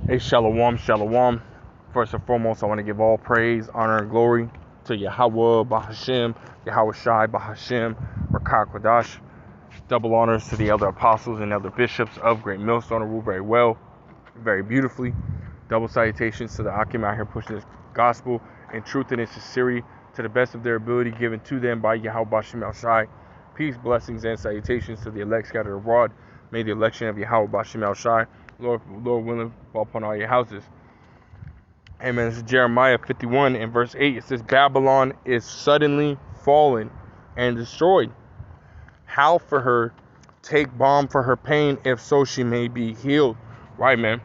Hey, Shalom, Shalom. First and foremost, I want to give all praise, honor, and glory to Yahweh, Bahashem, Yahweh Shai, Bahashem, Rakah Kodash. Double honors to the elder apostles and elder bishops of Great Millstone, who rule very well, very beautifully. Double salutations to the Akim out here pushing this gospel in truth and in sincerity to the best of their ability given to them by Yahweh Bashem El Shai. Peace, blessings, and salutations to the elect scattered abroad. May the election of Yahweh Bashem El Shai, Lord willing, fall upon all your houses. Amen. This is Jeremiah 51 and verse 8. It says, Babylon is suddenly fallen and destroyed. How for her? Take balm for her pain, if so she may be healed. Right, man.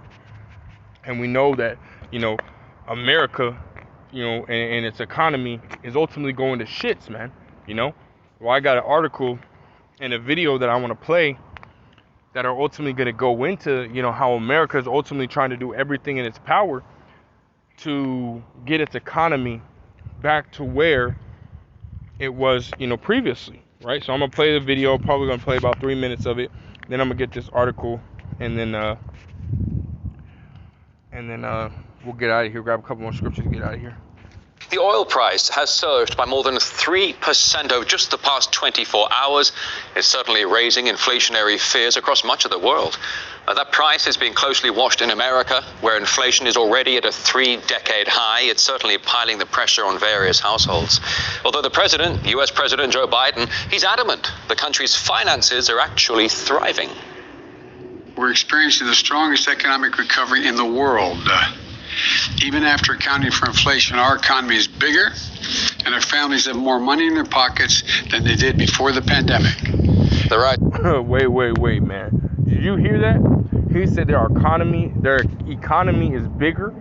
And we know that, America, and its economy is ultimately going to shits, man. Well, I got an article and a video that I want to play that are ultimately going to go into, how America is ultimately trying to do everything in its power to get its economy back to where it was, previously, right? So I'm going to play the video, probably going to play about 3 minutes of it. Then I'm going to get this article, and then we'll get out of here, grab a couple more scriptures and get out of here. The oil price has surged by more than 3% over just the past 24 hours. It's certainly raising inflationary fears across much of the world. That price is being closely watched in America, where inflation is already at a 3-decade high. It's certainly piling the pressure on various households. Although the president, U.S. President Joe Biden, he's adamant the country's finances are actually thriving. We're experiencing the strongest economic recovery in the world. Even after accounting for inflation, our economy is bigger, and our families have more money in their pockets than they did before the pandemic. They're right. Wait, man. Did you hear that? He said their economy is bigger,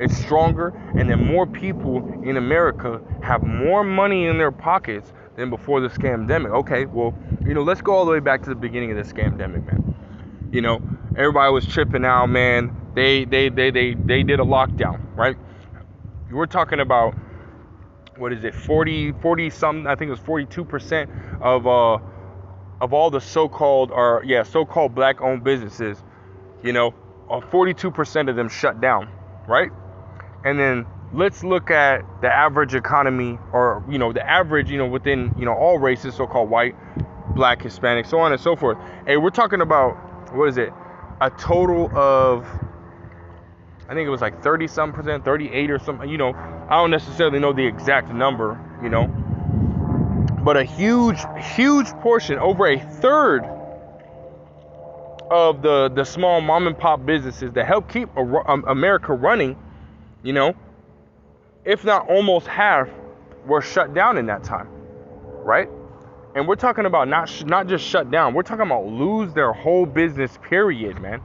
it's stronger, and then more people in America have more money in their pockets than before the scamdemic. Okay, well, let's go all the way back to the beginning of the scamdemic, man. Everybody was tripping out, man. They did a lockdown, right? We're talking about, 40 something, I think it was 42% of all the so-called black owned businesses, 42% of them shut down, right? And then let's look at the average economy, or the average, within all races, so-called white, black, Hispanic, so on and so forth. Hey, we're talking about, a total of, I think it was like 30-some%, 38 or something, I don't necessarily know the exact number, but a huge portion, over a third of the small mom and pop businesses that help keep America running, if not almost half, were shut down in that time, right? And we're talking about not just shut down, we're talking about lose their whole business, period, man.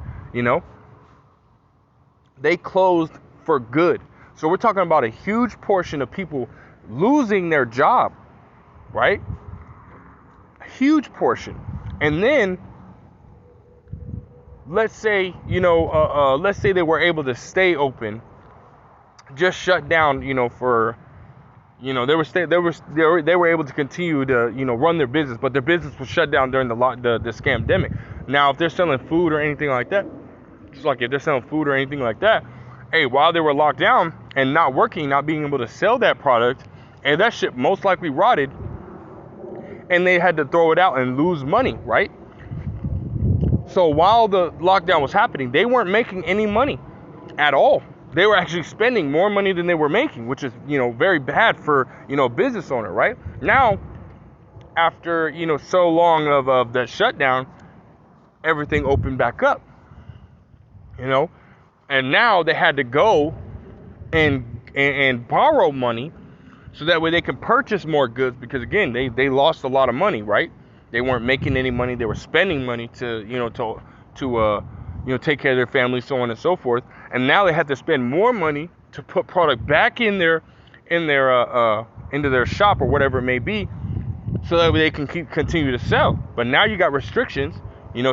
They closed for good. So we're talking about a huge portion of people losing their job, right? A huge portion. And then let's say, let's say they were able to stay open, just shut down, for, they were able to continue to, run their business, but their business was shut down during the scamdemic. Now, if they're selling food or anything like that, just like if they're selling food or anything like that, hey, while they were locked down and not working, not being able to sell that product, and that shit most likely rotted, and they had to throw it out and lose money, right? So while the lockdown was happening, they weren't making any money at all. They were actually spending more money than they were making, which is, very bad for, a business owner, right? Now, after, so long of that shutdown, everything opened back up, and now they had to go and borrow money so that way they can purchase more goods, because again, they lost a lot of money, right? They weren't making any money. They were spending money to take care of their families, so on and so forth. And now they have to spend more money to put product back into their shop or whatever it may be, so that they can continue to sell. But now you got restrictions,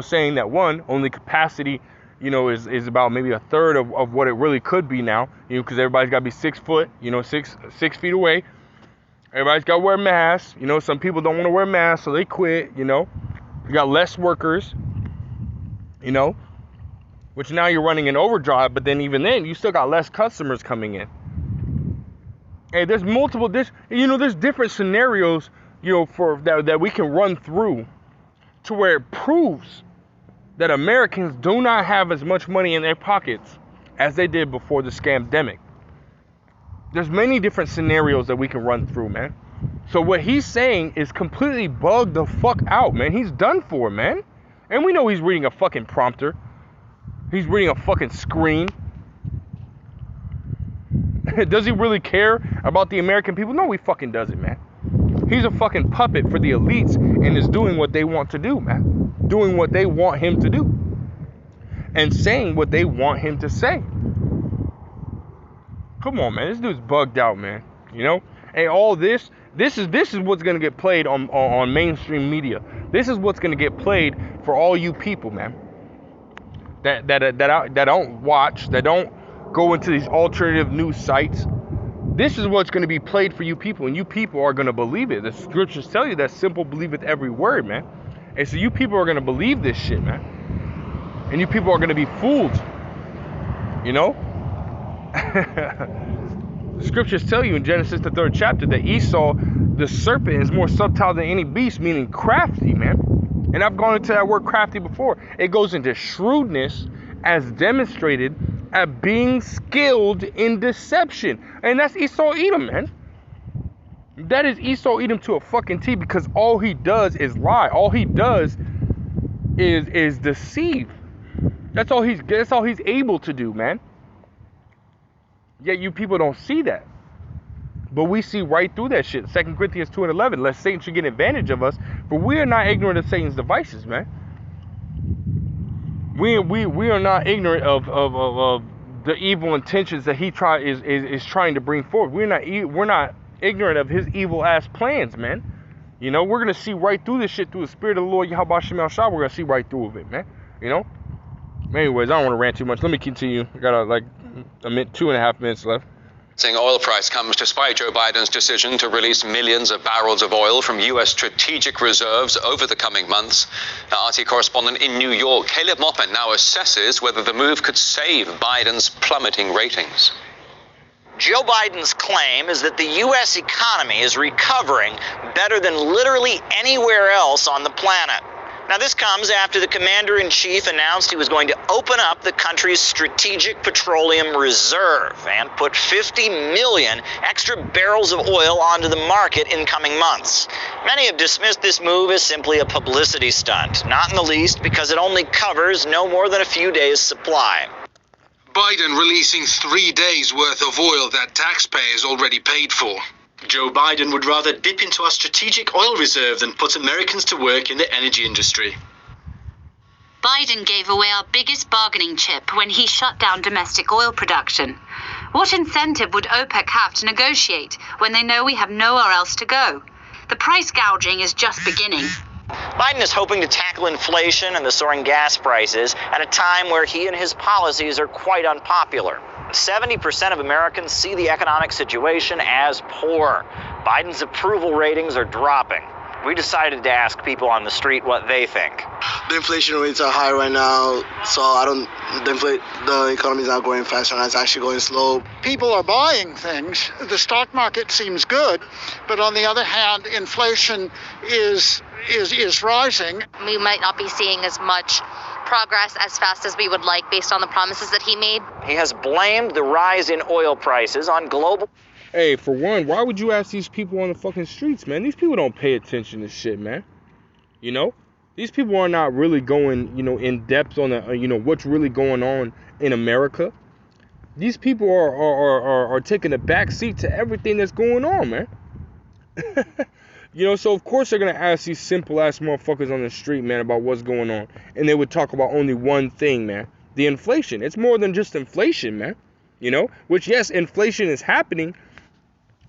saying that only capacity, is about maybe a third of what it really could be now, because everybody's got to be 6 foot, 6 feet away. Everybody's got to wear masks. Some people don't want to wear masks, so they quit. You got less workers. which now you're running in overdrive, but then even then, you still got less customers coming in. Hey, there's there's different scenarios, for that we can run through to where it proves that Americans do not have as much money in their pockets as they did before the scamdemic. There's many different scenarios that we can run through, man. So what he's saying is completely bugged the fuck out, man. He's done for, man. And we know he's reading a fucking prompter. He's reading a fucking screen. Does he really care about the American people? No, he fucking doesn't, man. He's a fucking puppet for the elites and is doing what they want to do, man. Doing what they want him to do. And saying what they want him to say. Come on, man. This dude's bugged out, man. And all this is what's going to get played on mainstream media. This is what's going to get played for all you people, man. That don't watch, that don't go into these alternative news sites. This is what's going to be played for you people, and you people are going to believe it. The scriptures tell you that simple believeth every word, man. And so you people are going to believe this shit, man. And you people are going to be fooled. The scriptures tell you in Genesis, the 3rd chapter, that Esau, the serpent, is more subtle than any beast, meaning crafty, man. And I've gone into that word crafty before. It goes into shrewdness as demonstrated at being skilled in deception. And that's Esau Edom, man. That is Esau Edom to a fucking T, because all he does is lie. All he does is deceive. That's all he's able to do, man. Yet you people don't see that. But we see right through that shit. 2 Corinthians 2:11, lest Satan should get advantage of us, for we are not ignorant of Satan's devices, man. We are not ignorant of the evil intentions that he is trying to bring forward. We're not ignorant of his evil ass plans, man. We're gonna see right through this shit through the Spirit of the Lord Yahweh Shem Shah. We're gonna see right through of it, man. Anyways, I don't want to rant too much. Let me continue. I got 2.5 minutes left. Oil price comes despite Joe Biden's decision to release millions of barrels of oil from U.S. strategic reserves over the coming months. RT correspondent in New York, Caleb Moppin, now assesses whether the move could save Biden's plummeting ratings. Joe Biden's claim is that the U.S. economy is recovering better than literally anywhere else on the planet. Now, this comes after the commander-in-chief announced he was going to open up the country's strategic petroleum reserve and put 50 million extra barrels of oil onto the market in coming months. Many have dismissed this move as simply a publicity stunt, not in the least because it only covers no more than a few days' supply. Biden releasing 3 days' worth of oil that taxpayers already paid for. Joe Biden would rather dip into our strategic oil reserve than put Americans to work in the energy industry. Biden gave away our biggest bargaining chip when he shut down domestic oil production. What incentive would OPEC have to negotiate when they know we have nowhere else to go? The price gouging is just beginning. Biden is hoping to tackle inflation and the soaring gas prices at a time where he and his policies are quite unpopular. 70% of Americans see the economic situation as poor. Biden's approval ratings are dropping. We decided to ask people on the street what they think. The inflation rates are high right now, so the economy is not going fast right now. It's actually going slow. People are buying things. The stock market seems good, but on the other hand, inflation is rising. We might not be seeing as much progress as fast as we would like based on the promises that he made. He has blamed the rise in oil prices on global... Hey, for one, why would you ask these people on the fucking streets, man? These people don't pay attention to shit, man. These people are not really going, in depth on what's really going on in America. These people are taking a back seat to everything that's going on, man. So of course they're gonna ask these simple ass motherfuckers on the street, man, about what's going on, and they would talk about only one thing, man: the inflation. It's more than just inflation, man. Which yes, inflation is happening,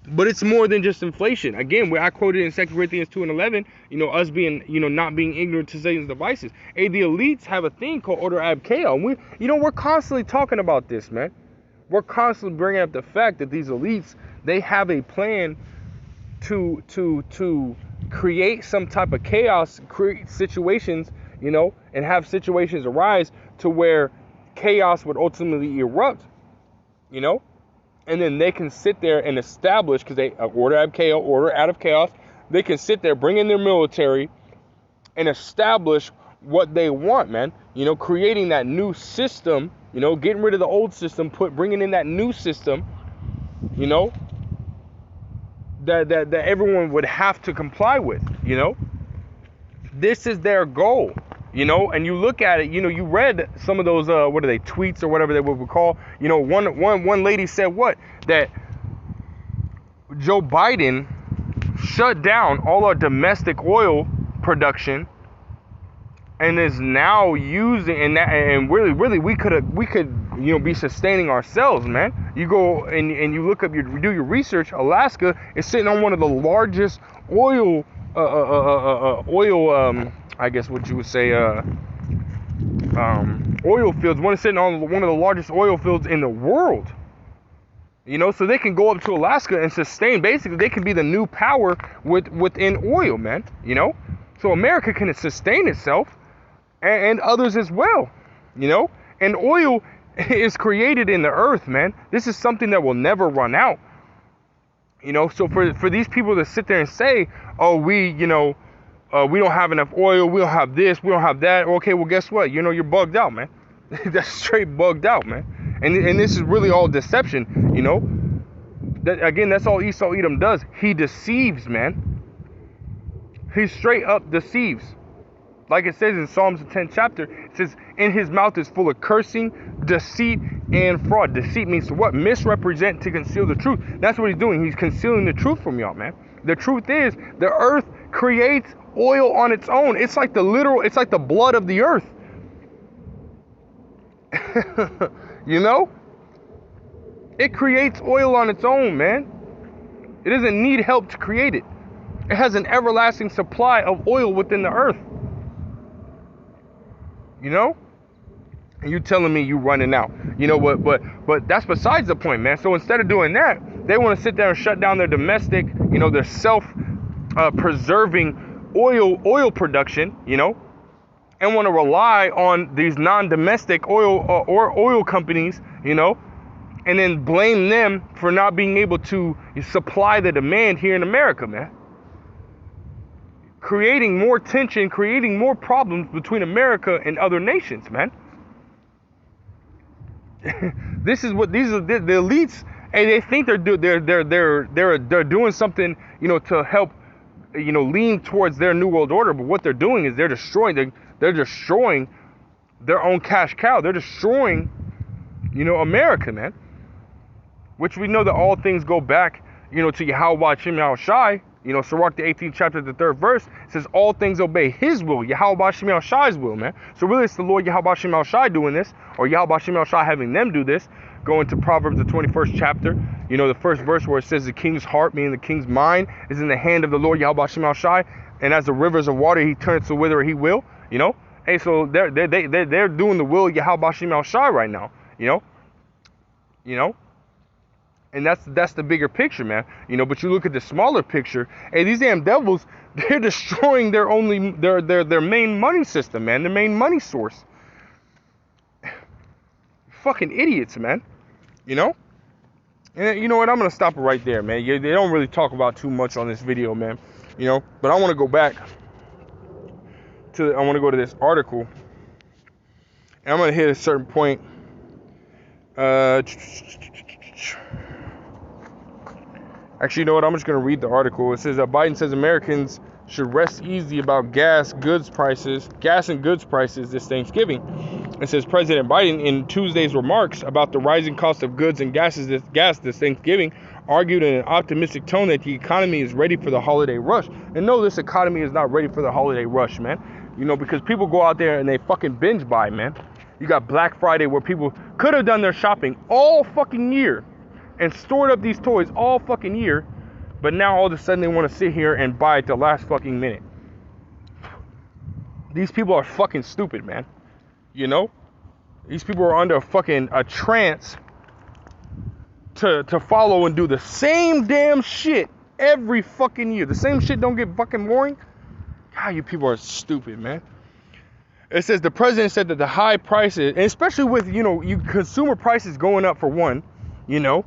but it's more than just inflation. Again, where I quoted in 2 Corinthians 2:11, us being, not being ignorant to Satan's devices. Hey, the elites have a thing called order ab chaos. We're constantly talking about this, man. We're constantly bringing up the fact that these elites, they have a plan to create some type of chaos, create situations, and have situations arise to where chaos would ultimately erupt, you know? And then they can sit there and establish, because they order out of chaos, they can sit there, bring in their military, and establish what they want, man. You know, creating that new system, you know, getting rid of the old system, bringing in that new system, you know, that everyone would have to comply with, you know. This is their goal, you know. And you look at it, you know, you read some of those, what are they, tweets or whatever they would call, you know, one lady said what? That Joe Biden shut down all our domestic oil production and is now using, and really we could you know, be sustaining ourselves, man. You go and you look up, do your research. Alaska is sitting on one of the largest oil I guess what you would say oil fields. One is sitting on one of the largest oil fields in the world. You know, so they can go up to Alaska and sustain. Basically, they can be the new power within oil, man. You know, so America can sustain itself and others as well. You know, and oil is created in the earth, man. This is something that will never run out. You know, so for these people to sit there and say, oh, we don't have enough oil, we don't have this, we don't have that. Okay, well, guess what? You know, you're bugged out, man. That's straight bugged out, man. And this is really all deception, you know. That's all Esau Edom does. He deceives, man. He straight up deceives. Like it says in Psalms the 10th chapter, it says, in his mouth is full of cursing, deceit, and fraud. Deceit means to what? Misrepresent, to conceal the truth. That's what he's doing. He's concealing the truth from y'all, man. The truth is, the earth creates oil on its own. It's like the blood of the earth. You know? It creates oil on its own, man. It doesn't need help to create it. It has an everlasting supply of oil within the earth. You know? And you telling me you running out. You know what? But that's besides the point, man. So instead of doing that, they want to sit there and shut down their domestic, you know, their self-preserving oil production, you know, and want to rely on these non-domestic oil companies, you know, and then blame them for not being able to supply the demand here in America, man. Creating more tension, creating more problems between America and other nations, man. These are the elites, and they think they're doing something, you know, to help, you know, lean towards their new world order. But what they're doing is they're destroying their own cash cow. They're destroying, you know, America, man. Which we know that all things go back, you know, to Yahweh Shem Yahweh Shai. You know, Sirach, the 18th chapter, the 3rd verse, says all things obey his will, Yahweh Shem Yahweh Shai's will, man. So really it's the Lord Yahweh Shem Yahweh Shai doing this, or Yahweh Shem Yahweh Shai having them do this. Going to Proverbs, the 21st chapter, you know, the first verse where it says the king's heart, meaning the king's mind, is in the hand of the Lord Yahweh Shem Yahweh Shai, and as the rivers of water, he turns to whither he will, you know. Hey, so they're doing the will of Yahweh Shem Yahweh Shai right now, you know. And that's the bigger picture, man. You know, but you look at the smaller picture, hey, these damn devils, they're destroying their main money system, man, their main money source. Fucking idiots, man. You know? And you know what? I'm gonna stop it right there, man. They don't really talk about too much on this video, man. You know, but I want to go back to I want to go to this article, and I'm gonna hit a certain point. Actually, you know what? I'm just going to read the article. It says that Biden says Americans should rest easy about gas and goods prices this Thanksgiving. It says President Biden, in Tuesday's remarks about the rising cost of goods and gas this Thanksgiving, argued in an optimistic tone that the economy is ready for the holiday rush. And no, this economy is not ready for the holiday rush, man. You know, because people go out there and they fucking binge buy, man. You got Black Friday where people could have done their shopping all fucking year and stored up these toys all fucking year, but now all of a sudden they want to sit here and buy at the last fucking minute. These people are fucking stupid, man. You know? These people are under a trance to follow and do the same damn shit every fucking year. The same shit don't get fucking boring. God, you people are stupid, man. It says the president said that the high prices, and especially with, consumer prices going up for one, you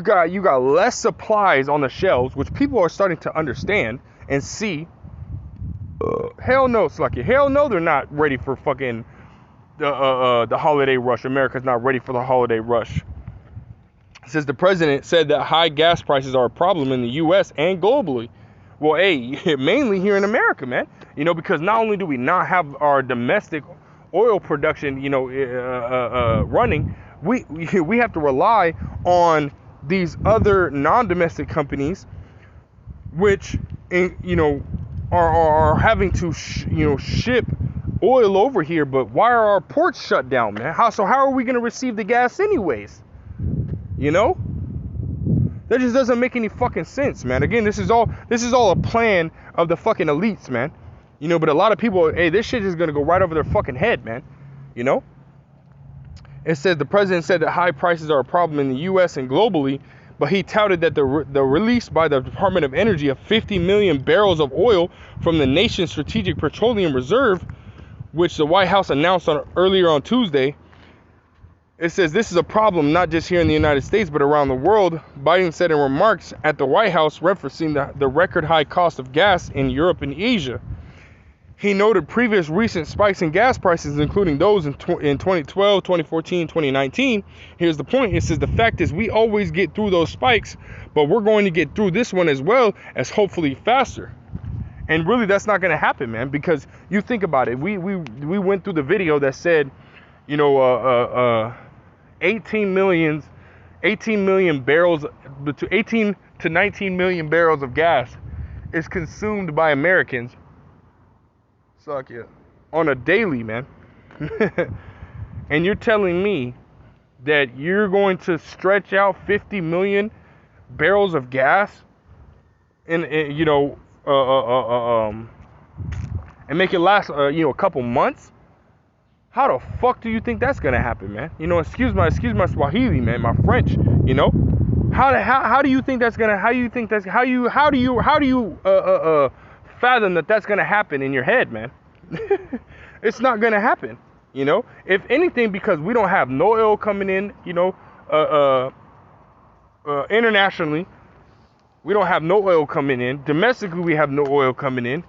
got less supplies on the shelves, which people are starting to understand and see. Hell no, Slucky. Hell no, they're not ready for fucking the holiday rush. America's not ready for the holiday rush. It says the president said that high gas prices are a problem in the U.S. and globally. Well, mainly here in America, man. Because not only do we not have our domestic oil production, running, we have to rely on these other non-domestic companies, which, are having to, ship oil over here. But why are our ports shut down, man? How are we going to receive the gas anyways? That just doesn't make any fucking sense, man. Again, this is all a plan of the fucking elites, man. But a lot of people, this shit is gonna go right over their fucking head, man. It said the president said that high prices are a problem in the U.S. and globally, but he touted that the release by the Department of Energy of 50 million barrels of oil from the nation's strategic petroleum reserve, which the White House announced earlier on Tuesday. It says this is a problem not just here in the United States, but around the world. Biden said in remarks at the White House referencing the record high cost of gas in Europe and Asia. He noted previous recent spikes in gas prices, including those in 2012, 2014, 2019. Here's the point. It says the fact is we always get through those spikes, but we're going to get through this one as well, as hopefully faster. And really that's not going to happen, man, because you think about it. We went through the video that said, 18 million barrels, between 18 to 19 million barrels of gas is consumed by Americans. Suck it. On a daily, man. And you're telling me that you're going to stretch out 50 million barrels of gas and make it last, a couple months? How the fuck do you think that's gonna happen, man? Excuse my Swahili, man, my French. How do you think that's gonna? How do you fathom that that's gonna happen in your head, man? It's not gonna happen. If anything, because we don't have no oil coming in. Internationally, we don't have no oil coming in. Domestically, we have no oil coming in.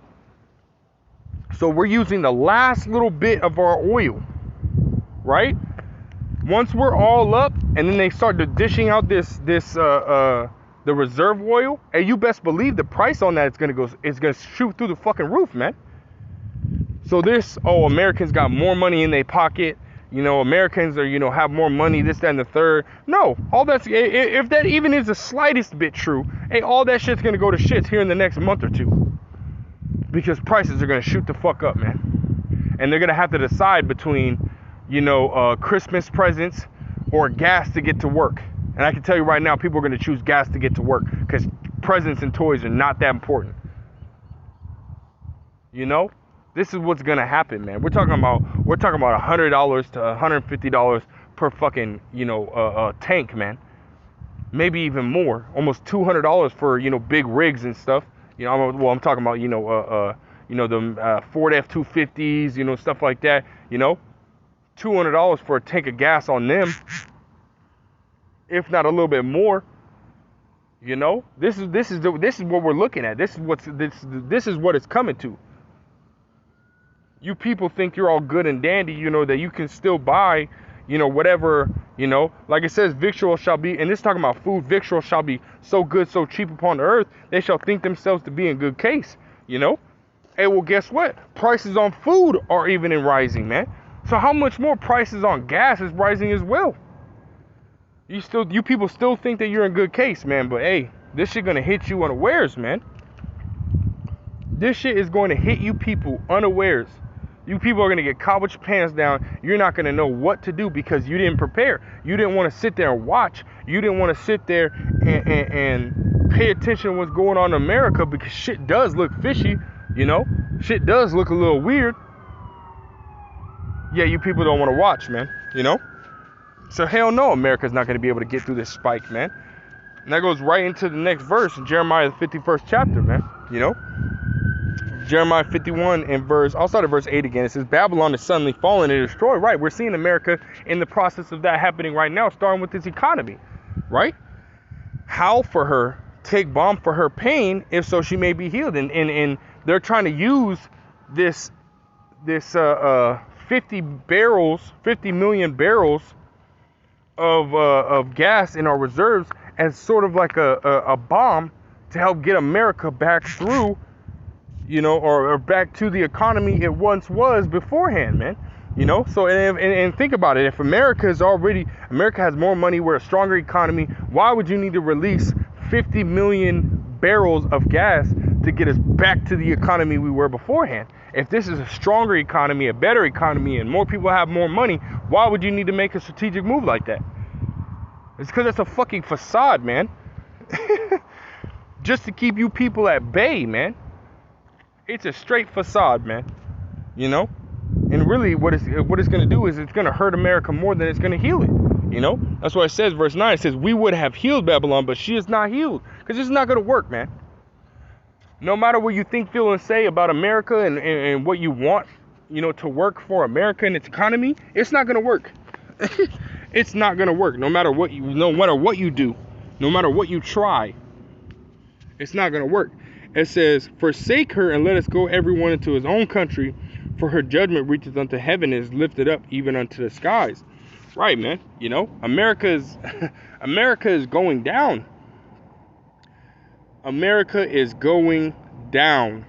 So we're using the last little bit of our oil, right? Once we're all up, and then they start dishing out the reserve oil, and you best believe the price on that is gonna shoot through the fucking roof, man. So Americans got more money in their pocket. Americans are have more money, this, that, and the third. No, all that's, if that even is the slightest bit true, all that shit's gonna go to shits here in the next month or two. Because prices are going to shoot the fuck up, man. And they're going to have to decide between, Christmas presents or gas to get to work. And I can tell you right now, people are going to choose gas to get to work because presents and toys are not that important. This is what's going to happen, man. We're talking about $100 to $150 per fucking, tank, man. Maybe even more. Almost $200 for, big rigs and stuff. I'm talking about, the Ford F-250s, stuff like that, $200 for a tank of gas on them, if not a little bit more. This is what we're looking at. This is what it's coming to. You people think you're all good and dandy, that you can still buy, whatever, like it says, victual shall be, and this is talking about food, victual shall be so good, so cheap upon the earth, they shall think themselves to be in good case, Hey, well, guess what? Prices on food are even in rising, man. So how much more prices on gas is rising as well? You people still think that you're in good case, man, but hey, this shit gonna hit you unawares, man. This shit is going to hit you people unawares. You people are going to get caught with your pants down. You're not going to know what to do because you didn't prepare. You didn't want to sit there and watch. You didn't want to sit there and pay attention to what's going on in America because shit does look fishy, Shit does look a little weird. Yeah, you people don't want to watch, man, So hell no, America's not going to be able to get through this spike, man. And that goes right into the next verse in Jeremiah, the 51st chapter, man, Jeremiah 51 and I'll start at verse 8 again. It says, Babylon is suddenly fallen and destroyed. Right, we're seeing America in the process of that happening right now, starting with this economy, right? How for her, take balm for her pain, if so she may be healed. And they're trying to use this 50 million barrels of gas in our reserves as sort of like a bomb to help get America back through, you know, or back to the economy it once was beforehand, man. You know, so and think about it. If America has more money, we're a stronger economy. Why would you need to release 50 million barrels of gas to get us back to the economy we were beforehand? If this is a stronger economy, a better economy, and more people have more money, why would you need to make a strategic move like that? It's because it's a fucking facade, man. Just to keep you people at bay, man. It's a straight facade, man. You know? And really, what it's going to do is it's going to hurt America more than it's going to heal it. You know? That's why it says, verse 9, it says, we would have healed Babylon, but she is not healed. Because it's not going to work, man. No matter what you think, feel, and say about America and what you want, you know, to work for America and its economy, it's not going to work. It's not going to work. No matter what you do, no matter what you try, it's not going to work. It says, forsake her and let us go everyone into his own country, for her judgment reaches unto heaven and is lifted up even unto the skies. Right, man. You know, America is going down. America is going down.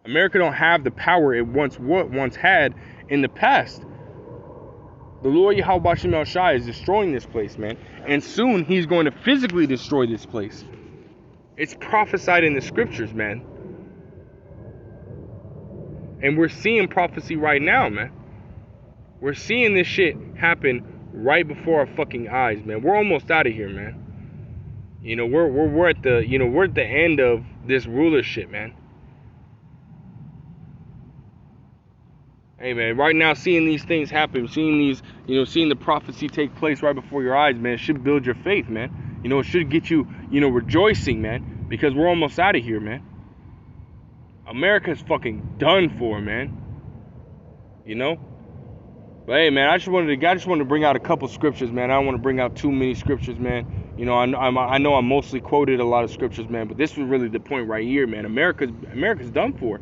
America don't have the power it once had in the past. The Lord Yahweh Shem El Shai is destroying this place, man. And soon he's going to physically destroy this place. It's prophesied in the scriptures, man. And we're seeing prophecy right now, man. We're seeing this shit happen right before our fucking eyes, man. We're almost out of here, man. You know, we're at the end of this rulership, man. Hey, man, right now seeing these things happen, seeing the prophecy take place right before your eyes, man, it should build your faith, man. You know, it should get you, rejoicing, man, because we're almost out of here, man. America's fucking done for, man. You know? But hey, man, I just wanted to bring out a couple scriptures, man. I don't want to bring out too many scriptures, man. You know, I know I mostly quoted a lot of scriptures, man, but this was really the point right here, man. America's done for.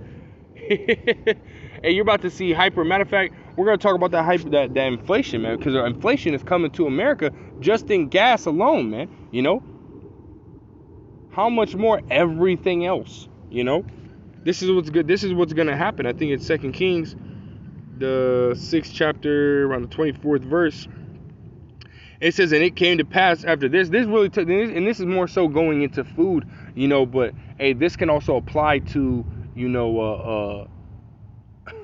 Hey, you're about to see hyper. Matter of fact, we're gonna talk about that inflation, man, because inflation is coming to America just in gas alone, man. You know, how much more everything else? You know, this is what's good. This is what's gonna happen. I think it's 2 Kings, the 6th chapter, around the 24th verse. It says, and it came to pass after this. This really, and this is more so going into food, you know. But hey, this can also apply to,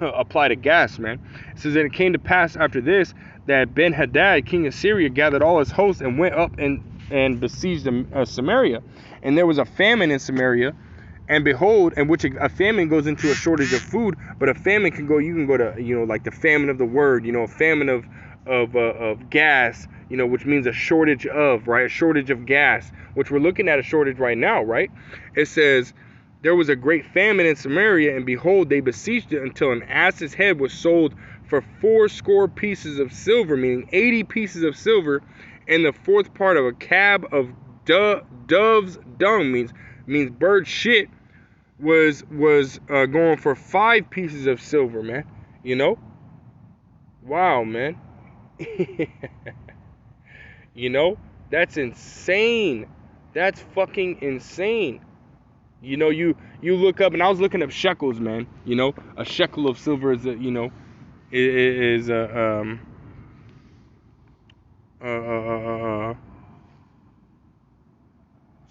apply to gas, man. It says, and it came to pass after this that Ben-Hadad, king of Syria, gathered all his hosts and went up and besieged Samaria. And there was a famine in Samaria. And behold, and which a famine goes into a shortage of food, but a famine can go. You can go to, like the famine of the word, a famine of gas, which means a shortage of, right? A shortage of gas, which we're looking at a shortage right now, right? It says, there was a great famine in Samaria, and behold, they besieged it until an ass's head was sold for 80 pieces of silver, meaning 80 pieces of silver, and the fourth part of a cab of dove's dung, means bird shit, was going for 5 pieces of silver, man. Wow, man. That's insane. That's fucking insane. You look up, and I was looking up shekels, man. A shekel of silver is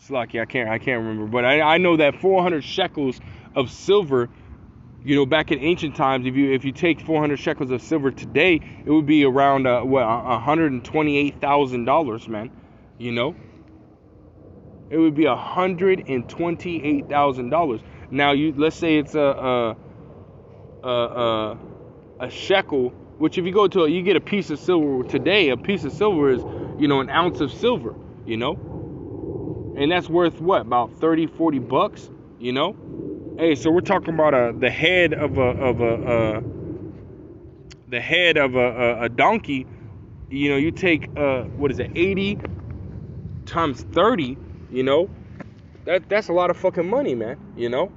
Slacky, I can't remember, but I know that 400 shekels of silver, back in ancient times, if you take 400 shekels of silver today, it would be around $128,000, man. It would be $128,000. Now let's say it's a shekel, which if you go to you get a piece of silver today, a piece of silver is an ounce of silver, and that's worth what, about $30-$40, Hey, so we're talking about the head of a donkey. You know, you take 80 times 30. You know, that's a lot of fucking money, man. You know,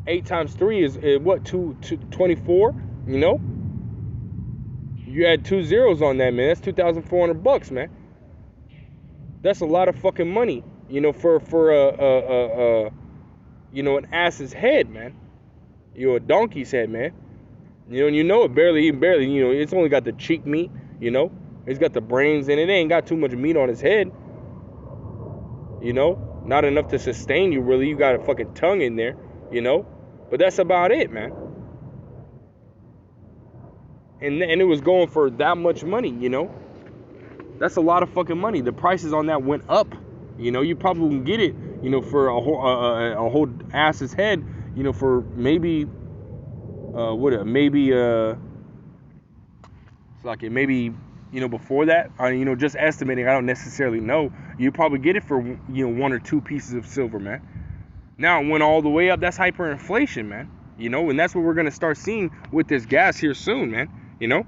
8 times 3 is what, 24. You know, you add 2 zeros on that, man. That's $2,400, man. That's a lot of fucking money. You know, for an ass's head, man. You know, a donkey's head, man. You know, and you know it barely, you know, it's only got the cheek meat, you know. It's got the brains in it. It ain't got too much meat on his head. You know, not enough to sustain you, really. You got a fucking tongue in there, you know. But that's about it, man. And it was going for that much money, you know. That's a lot of fucking money. The prices on that went up. You know, you probably wouldn't get it, you know, for a whole ass's head, you know, for maybe, you know, before that, you know, just estimating, I don't necessarily know. You probably get it for, you know, 1 or 2 pieces of silver, man. Now it went all the way up. That's hyperinflation, man. You know, and that's what we're gonna start seeing with this gas here soon, man. You know.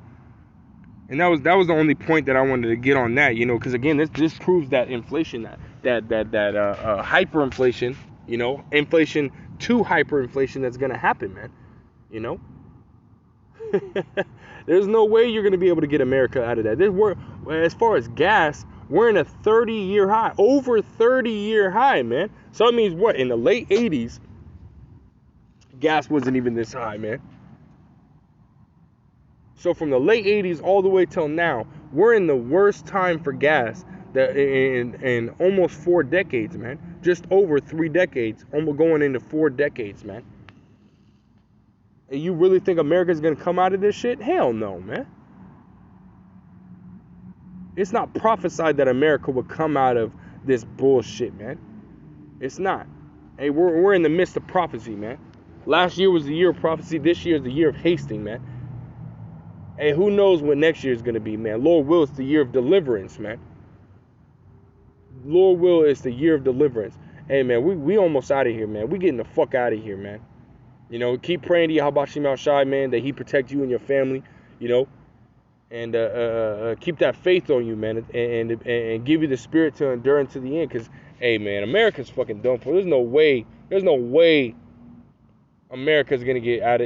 And that was the only point that I wanted to get on that, you know, because again, this proves that inflation, that hyperinflation, you know, inflation to hyperinflation that's gonna happen, man. You know. There's no way you're gonna be able to get America out of that. As far as gas, we're in a 30-year high, over 30-year high, man. So that means what? In the late 80s, gas wasn't even this high, man. So from the late 80s all the way till now, we're in the worst time for gas that in almost 4 decades, man. Just over 3 decades, almost going into 4 decades, man. And you really think America's gonna come out of this shit? Hell no, man. It's not prophesied that America would come out of this bullshit, man. It's not. Hey, we're in the midst of prophecy, man. Last year was the year of prophecy. This year is the year of hasting, man. Hey, who knows what next year is going to be, man. Lord will, it's the year of deliverance, man. Lord will, it's the year of deliverance. Hey, man, we almost out of here, man. We getting the fuck out of here, man. You know, keep praying to Yahweh Shem Al Shai, man, that he protect you and your family, you know. And keep that faith on you, man. And give you the spirit to endure unto the end. Because, hey, man, America's fucking done for. There's no way America's gonna get out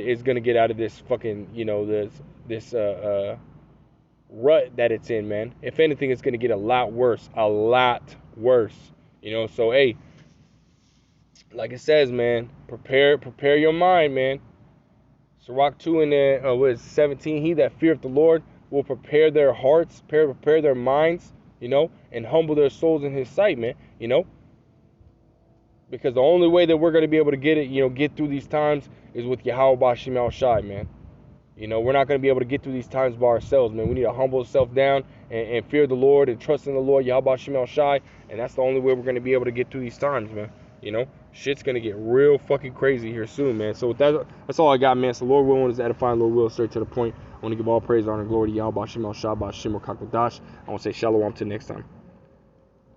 of this fucking, you know, this rut that it's in, man. If anything, it's gonna get a lot worse, you know. So hey, like it says, man, prepare your mind, man. Sirach 2 and 17, he that feareth the Lord will prepare their hearts, prepare their minds, you know, and humble their souls in his sight, man, you know. Because the only way that we're going to be able to get through these times is with Yahweh Shem Al Shai, man. You know, we're not going to be able to get through these times by ourselves, man. We need to humble ourselves down and fear the Lord and trust in the Lord, Yahweh Shem Al Shai. And that's the only way we're going to be able to get through these times, man. You know, shit's going to get real fucking crazy here soon, man. So with that's all I got, man. So Lord willing is edifying, Lord will, straight to the point. I want to give all praise, honor, and glory to Yahweh Shem Al Shai, Ba'Shem Rakakadash. I want to say shalom till next time.